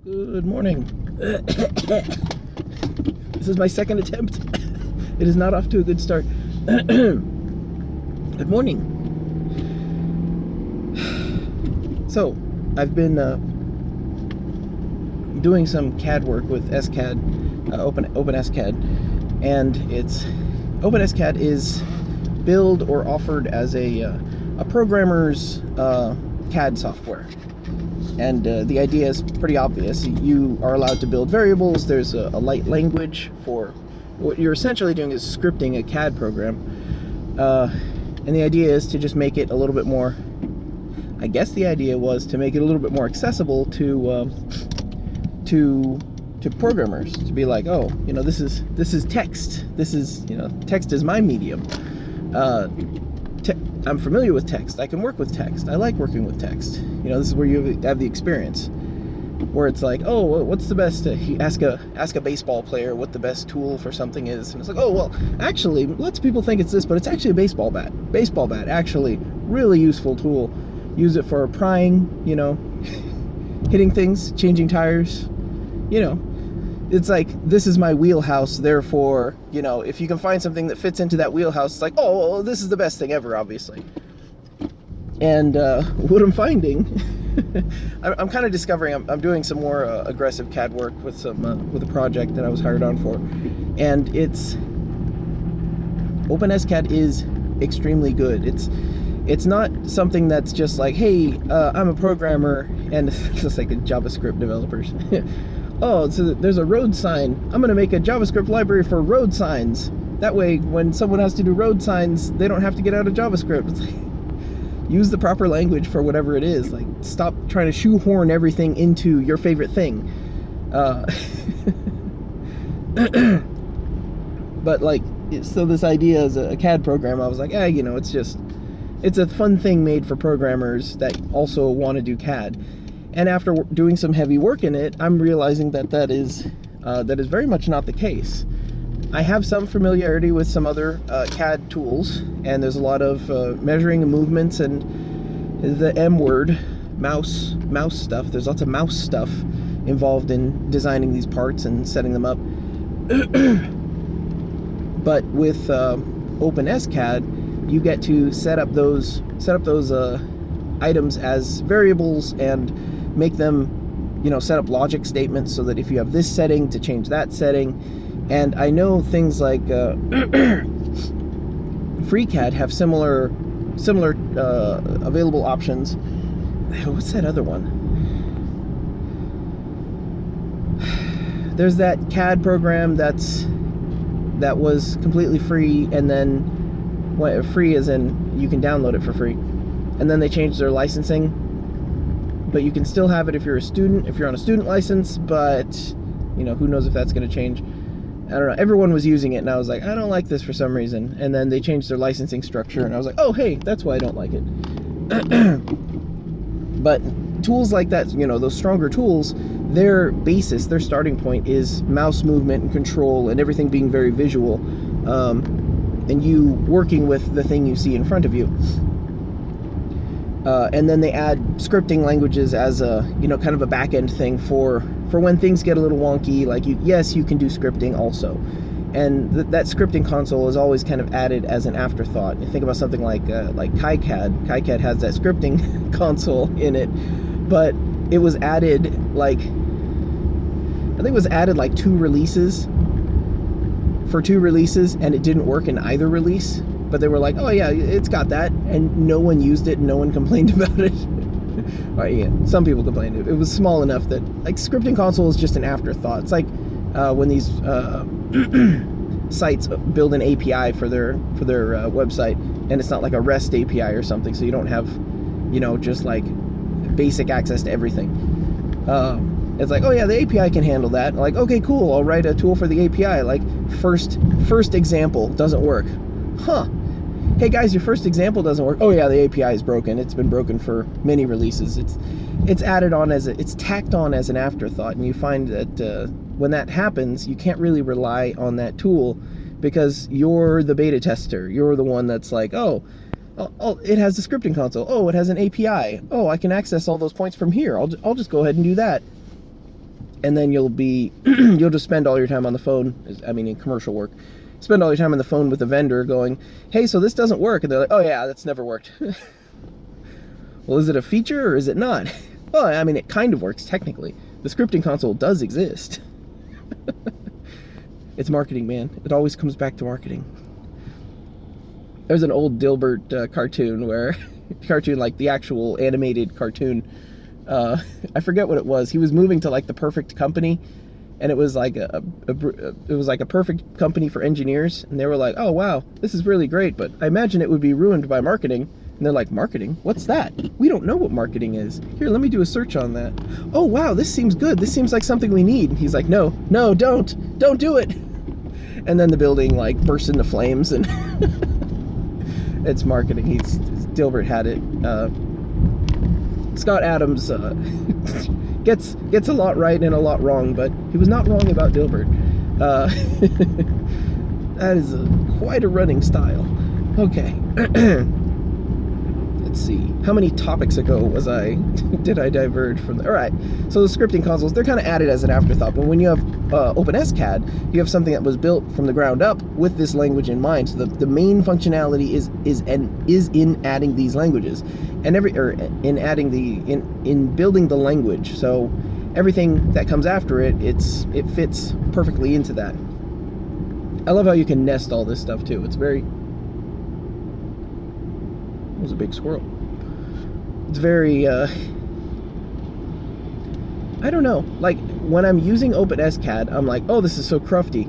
Good morning. This is my second attempt. It is not off to a good start. Good morning. So, I've been doing some CAD work with SCAD, OpenSCAD, and OpenSCAD is billed or offered as a programmer's CAD software. And the idea is pretty obvious. You are allowed to build variables. There's a light language for what you're essentially doing is scripting a CAD program. And the idea is to just make it a little bit more, I guess the idea was to make it a little bit more accessible to programmers, to be like, oh, you know, this is text. This is, you know, text is my medium. I'm familiar with text. I can work with text. I like working with text. You know, this is where you have the experience, where it's like, oh, what's the best? Ask a baseball player what the best tool for something is, and it's like, oh, well, actually, lots of people think it's this, but it's actually a baseball bat. Baseball bat, actually, really useful tool. Use it for prying, you know, hitting things, changing tires, you know. It's like, this is my wheelhouse, therefore, you know, if you can find something that fits into that wheelhouse, it's like, oh, well, this is the best thing ever, obviously. And what I'm finding, I'm kind of discovering, I'm doing some more aggressive CAD work with a project that I was hired on for, and OpenSCAD is extremly good. It's not something that's just like, hey, I'm a programmer, and it's just like a JavaScript developers. Oh, so there's a road sign. I'm going to make a JavaScript library for road signs. That way, when someone has to do road signs, they don't have to get out of JavaScript. It's like, use the proper language for whatever it is. Like, stop trying to shoehorn everything into your favorite thing. But like, so this idea as a CAD program, I was like, you know, it's a fun thing made for programmers that also want to do CAD. And after doing some heavy work in it, I'm realizing that is very much not the case. I have some familiarity with some other CAD tools, and there's a lot of measuring and movements and the M word, mouse stuff. There's lots of mouse stuff involved in designing these parts and setting them up. But with OpenSCAD, you get to set up those items as variables and make them, you know, set up logic statements so that if you have this setting, to change that setting. And I know things like FreeCAD have similar available options. What's that other one? There's that CAD program that was completely free, and then free as in you can download it for free. And then they changed their licensing, but you can still have it if you're a student, if you're on a student license, but, you know, who knows if that's going to change. I don't know. Everyone was using it, and I was like, I don't like this for some reason. And then they changed their licensing structure, and I was like, oh, hey, that's why I don't like it. But tools like that, you know, those stronger tools, their basis, their starting point is mouse movement and control and everything being very visual, and you working with the thing you see in front of you. And then they add scripting languages as a, you know, kind of a back-end thing for when things get a little wonky. Like, yes, you can do scripting also. And that scripting console is always kind of added as an afterthought. You think about something like KiCad. KiCad has that scripting console in it, but it was added like, I think it was added like two releases, and it didn't work in either release. But they were like, oh yeah, it's got that, and no one used it, no one complained about it. Right, yeah, some people complained. It was small enough that, like, scripting console is just an afterthought. It's like when these sites build an API for their website, and it's not like a REST API or something, so you don't have, you know, just like basic access to everything. It's like, oh yeah, the API can handle that. Like, okay, cool, I'll write a tool for the API. Like, first example doesn't work. Huh. Hey guys, your first example doesn't work. Oh yeah, the API is broken. It's been broken for many releases. It's added on it's tacked on as an afterthought, and you find that when that happens, you can't really rely on that tool because you're the beta tester. You're the one that's like, oh, it has a scripting console. Oh, it has an API. Oh, I can access all those points from here. I'll just go ahead and do that. and then you'll just spend all your time on the phone. I mean, in commercial work, spend all your time on the phone with the vendor going, hey, so this doesn't work. And they're like, oh yeah, that's never worked. Well, is it a feature or is it not? Well, I mean, it kind of works technically. The scripting console does exist. It's marketing, man. It always comes back to marketing. There's an old Dilbert cartoon where, like the actual animated cartoon, I forget what it was. He was moving to like the perfect company, and it was like a perfect company for engineers, and they were like, oh wow, this is really great, but I imagine it would be ruined by marketing. And they're like, marketing? What's that? We don't know what marketing is. Here, let me do a search on that. Oh wow, this seems good. This seems like something we need. And he's like, no, don't do it. And then the building like bursts into flames, and it's marketing. Dilbert had it. Scott Adams gets a lot right and a lot wrong, but he was not wrong about Dilbert. That is quite a running style. Okay. Let's see. How many topics ago did I diverge from the... All right. So the scripting consoles, they're kind of added as an afterthought. But when you have OpenSCAD, you have something that was built from the ground up with this language in mind. So the main functionality is in adding these languages, and in building the language. So everything that comes after it, it fits perfectly into that. I love how you can nest all this stuff too. It's very... It was a big squirrel. It's very, I don't know, like, when I'm using OpenSCAD, I'm like, oh, this is so crufty.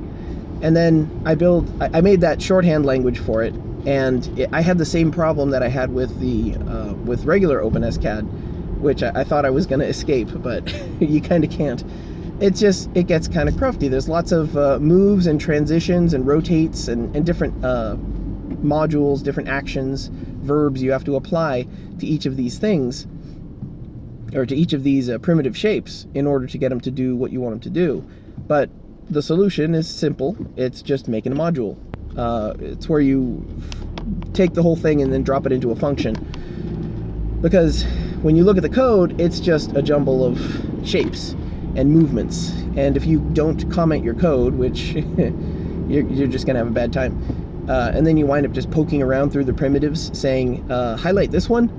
And then I made that shorthand language for it, and I had the same problem that I had with with regular OpenSCAD, which I thought I was going to escape, but you kind of can't. It gets kind of crufty. There's lots of moves and transitions and rotates and different modules, different actions, verbs you have to apply to each of these things, or to each of these primitive shapes, in order to get them to do what you want them to do. But the solution is simple. It's just making a module. It's where you take the whole thing and then drop it into a function. Because when you look at the code, it's just a jumble of shapes and movements. And if you don't comment your code, which you're just going to have a bad time, and then you wind up just poking around through the primitives saying, highlight this one?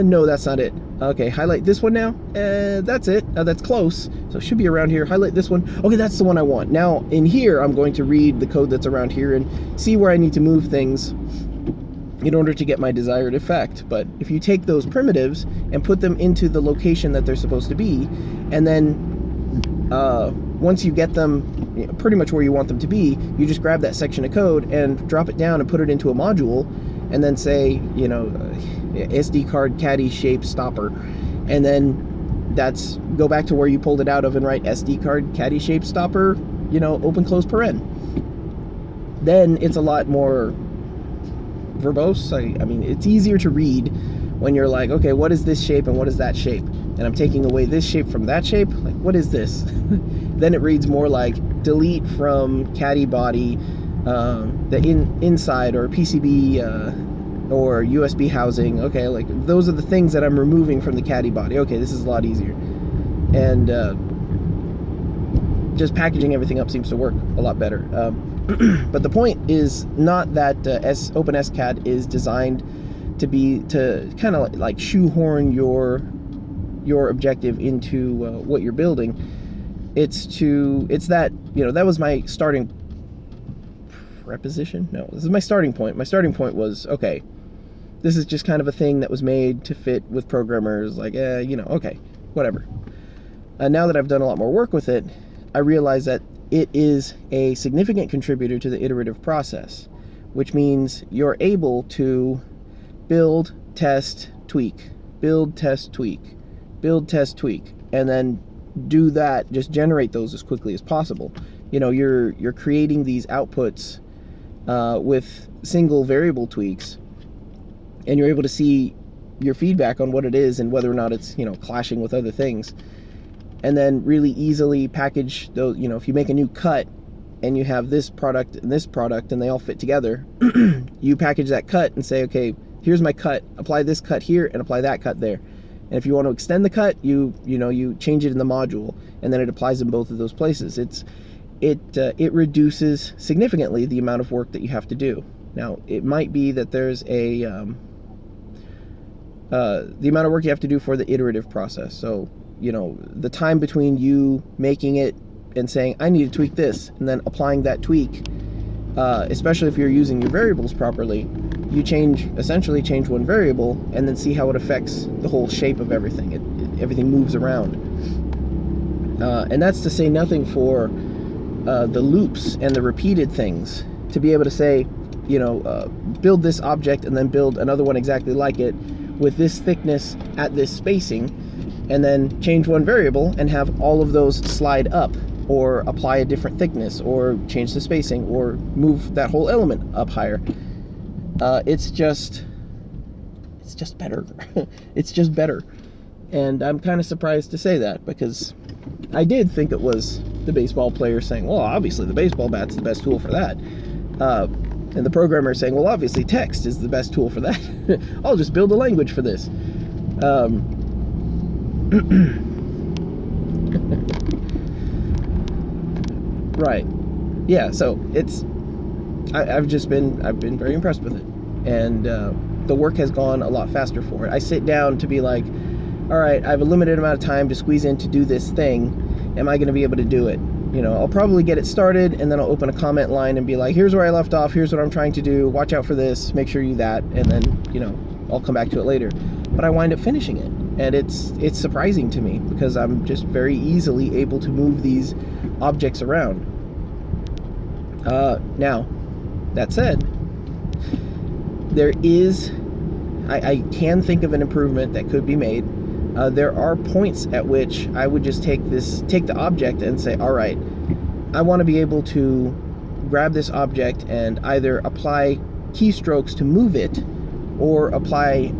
No, that's not it. Okay, highlight this one now? That's it. That's close. So it should be around here. Highlight this one. Okay, that's the one I want. Now, in here, I'm going to read the code that's around here and see where I need to move things in order to get my desired effect. But if you take those primitives and put them into the location that they're supposed to be, and then once you get them pretty much where you want them to be, you just grab that section of code and drop it down and put it into a module, and then say, SD card caddy shape stopper, and then go back to where you pulled it out of and write SD card caddy shape stopper, open close paren. Then it's a lot more verbose. I mean, it's easier to read when you're like, okay, what is this shape and what is that shape? And I'm taking away this shape from that shape. Like, what is this? Then it reads more like delete from caddy body, the inside, or PCB or USB housing. Okay, like those are the things that I'm removing from the caddy body. Okay, this is a lot easier. And just packaging everything up seems to work a lot better. But the point is not that OpenSCAD is designed to kind of like shoehorn your objective into what you're building. It's that, that was my starting preposition. No, this is my starting point. My starting point was, okay, this is just kind of a thing that was made to fit with programmers. Like, okay, whatever. Now that I've done a lot more work with it, I realize that it is a significant contributor to the iterative process, which means you're able to build, test, tweak, build, test, tweak, build, test, tweak, and then do that, just generate those as quickly as possible. You're creating these outputs with single variable tweaks, and you're able to see your feedback on what it is and whether or not it's, clashing with other things. And then really easily package those, if you make a new cut and you have this product and they all fit together, you package that cut and say, okay, here's my cut, apply this cut here and apply that cut there. And if you want to extend the cut, you change it in the module, and then it applies in both of those places. It reduces significantly the amount of work that you have to do. Now, it might be that there's the amount of work you have to do for the iterative process. So, the time between you making it and saying, I need to tweak this, and then applying that tweak, especially if you're using your variables properly, you essentially change one variable and then see how it affects the whole shape of everything. Everything moves around. And that's to say nothing for the loops and the repeated things. To be able to say, build this object and then build another one exactly like it with this thickness at this spacing, and then change one variable and have all of those slide up, or apply a different thickness, or change the spacing, or move that whole element up higher. It's just better. It's just better. And I'm kind of surprised to say that, because I did think it was the baseball player saying, well, obviously the baseball bat's the best tool for that. And the programmer saying, well, obviously text is the best tool for that. I'll just build a language for this. Right. Yeah, so I've been very impressed with it. And the work has gone a lot faster for it. I sit down to be like, all right, I have a limited amount of time to squeeze in to do this thing. Am I going to be able to do it? I'll probably get it started, and then I'll open a comment line and be like, here's where I left off, here's what I'm trying to do, watch out for this, make sure you do that, and then, I'll come back to it later. But I wind up finishing it, and it's surprising to me, because I'm just very easily able to move these objects around. Now, that said, I can think of an improvement that could be made. There are points at which I would just take the object and say, all right, I want to be able to grab this object and either apply keystrokes to move it, or apply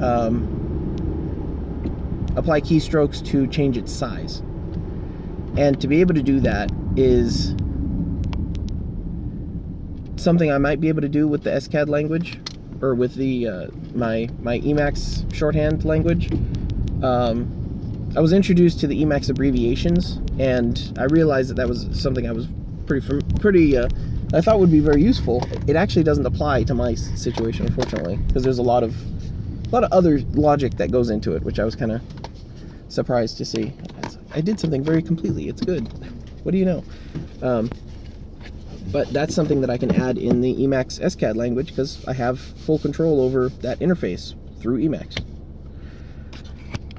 keystrokes to change its size. And to be able to do that is something I might be able to do with the SCAD language, or with the my Emacs shorthand language. I was introduced to the Emacs abbreviations, and I realized that was something I was I thought would be very useful. It actually doesn't apply to my situation, unfortunately, because there's a lot of other logic that goes into it, which I was kind of surprised to see. I did something very completely. It's good. What do you know? But that's something that I can add in the Emacs SCAD language, because I have full control over that interface through Emacs.